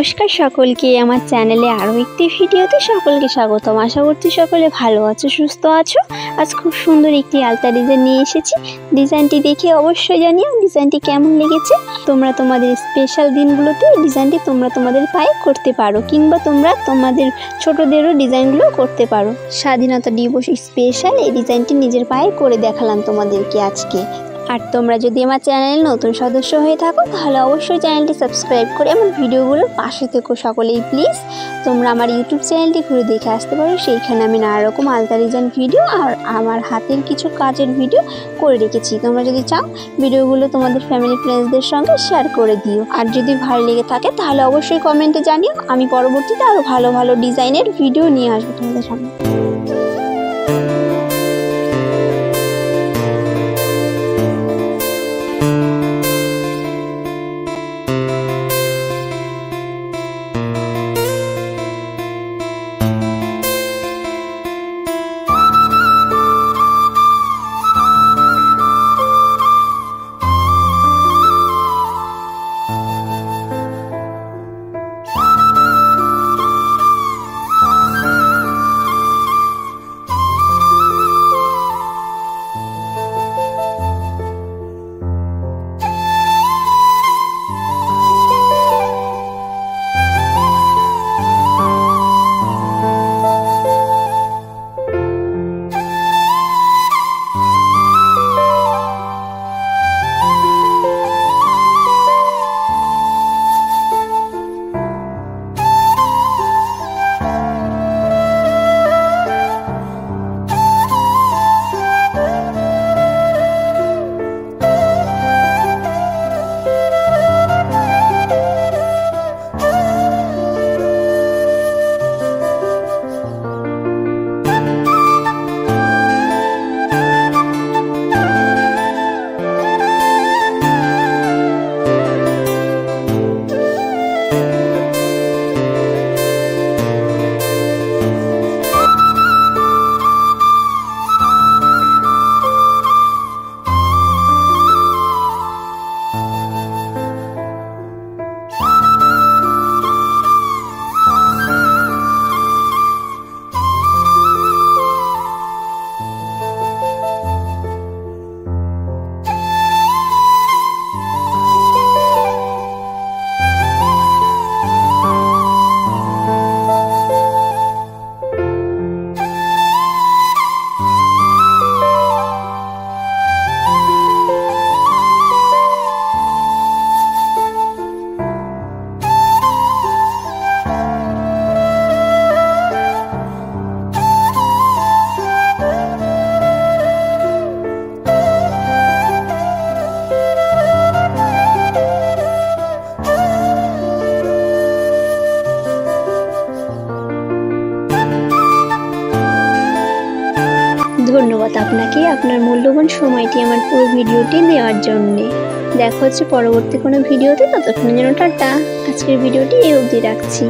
নমস্কার সকলকে আমার চ্যানেলে আরও একটি ভিডিওতে সকলকে স্বাগতম। আশা করছি সকলে ভালো আছো, সুস্থ আছো। আজ খুব সুন্দর একটি আলতা ডিজাইন নিয়ে এসেছি। ডিজাইনটি দেখে অবশ্যই জানিও ডিজাইনটি কেমন লেগেছে। তোমরা তোমাদের স্পেশাল দিনগুলোতে এই ডিজাইনটি তোমরা তোমাদের পায়ে করতে পারো, কিংবা তোমরা তোমাদের ছোটদেরও ডিজাইনগুলো করতে পারো। স্বাধীনতা দিবস স্পেশাল এই ডিজাইনটি নিজের পায়ে করে দেখালাম তোমাদেরকে আজকে। আর তোমরা যদি আমার চ্যানেলে নতুন সদস্য হয়ে থাকো তাহলে অবশ্যই চ্যানেলটি সাবস্ক্রাইব করে আমার ভিডিওগুলোর পাশে থেকো সকলেই প্লিজ। তোমরা আমার ইউটিউব চ্যানেলটি ঘুরে দেখে আসতে পারো, সেইখানে আমি নানা রকম আলতা ডিজাইন ভিডিও আর আমার হাতের কিছু কাজের ভিডিও করে রেখেছি। তোমরা যদি চাও ভিডিওগুলো তোমাদের ফ্যামিলি ফ্রেন্ডসদের সঙ্গে শেয়ার করে দিও। আর যদি ভালো লেগে থাকে তাহলে অবশ্যই কমেন্টে জানিও, আমি পরবর্তীতে আরও ভালো ভালো ডিজাইনের ভিডিও নিয়ে আসবো তোমাদের সামনে। ধন্যবাদ আপনাকে আপনার মূল্যবান সময়টি আমার পুরো ভিডিওটি দেওয়ার জন্যে। দেখা হচ্ছে পরবর্তী কোনো ভিডিওতে, ততক্ষণের জন্য টাটা। আজকের ভিডিওটি এই অবধি রাখছি।